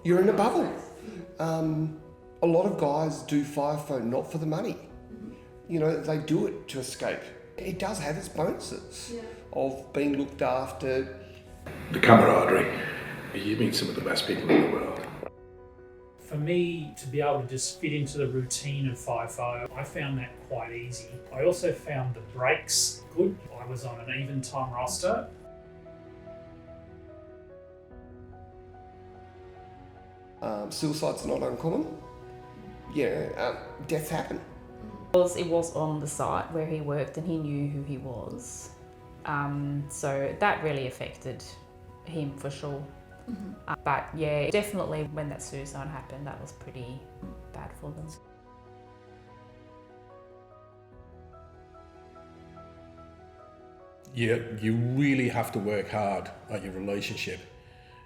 You're in a bubble. A lot of guys do FIFO not for the money. You know, they do it to escape. It does have its bonuses of being looked after. The camaraderie. You meet some of the best people in the world. For me to be able to just fit into the routine of FIFO, I found that quite easy. I also found the breaks good. I was on an even time roster. Suicide's not uncommon. Deaths happen. It was on the site where he worked and he knew who he was. So that really affected him for sure. But yeah, definitely when that suicide happened, that was pretty bad for them. You really have to work hard at your relationship,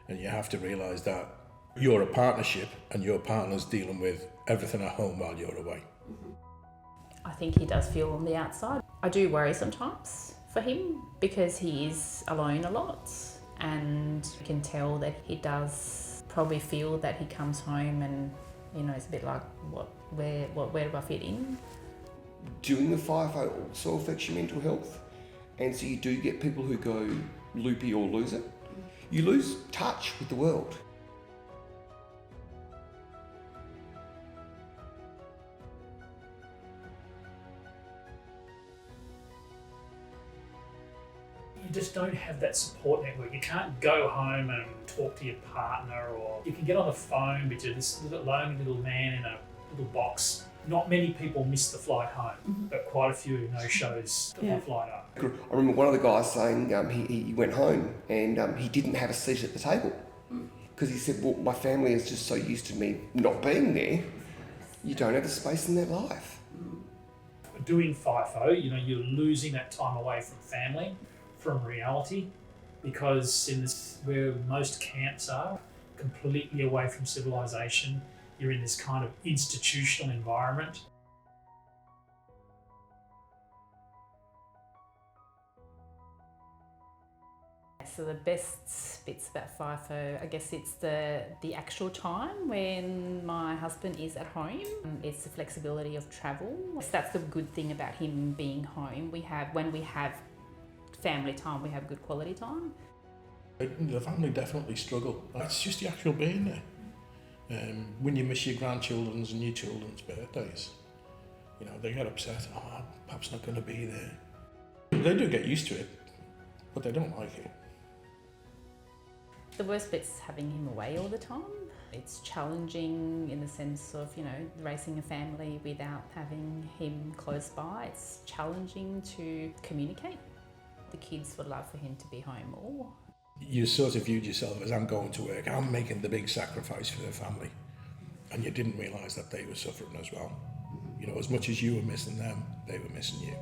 and you have to realise that you're a partnership and your partner's dealing with everything at home while you're away. I think he does feel on the outside. I do worry sometimes for him because he is alone a lot, and you can tell that he does probably feel that he comes home and, you know, it's a bit like, where do I fit in? Doing the FIFO also affects your mental health, and so you do get people who go loopy or lose it. You lose touch with the world. You just don't have that support network. You can't go home and talk to your partner, or you can get on the phone, but you're this lonely little man in a little box. Not many people miss the flight home, but quite a few no-shows the flight up. I remember one of the guys saying he went home and he didn't have a seat at the table because he said, well, my family is just so used to me not being there, you don't have a space in their life. Doing FIFO, you know, you're losing that time away from family, from reality, because in this, where most camps are, completely away from civilization, you're in this kind of institutional environment. So the best bits about FIFO, I guess it's the actual time when my husband is at home. It's the flexibility of travel. That's the good thing about him being home. When we have family time, we have good quality time. The family definitely struggle. It's just the actual being there. When you miss your grandchildren's and your children's birthdays, you know, they get upset. Oh, Pap's not going to be there. They do get used to it, but they don't like it. The worst bit's having him away all the time. It's challenging in the sense of, you know, raising a family without having him close by. It's challenging to communicate. The kids would love for him to be home more. You sort of viewed yourself as, I'm going to work, I'm making the big sacrifice for the family. And you didn't realise that they were suffering as well. You know, as much as you were missing them, they were missing you.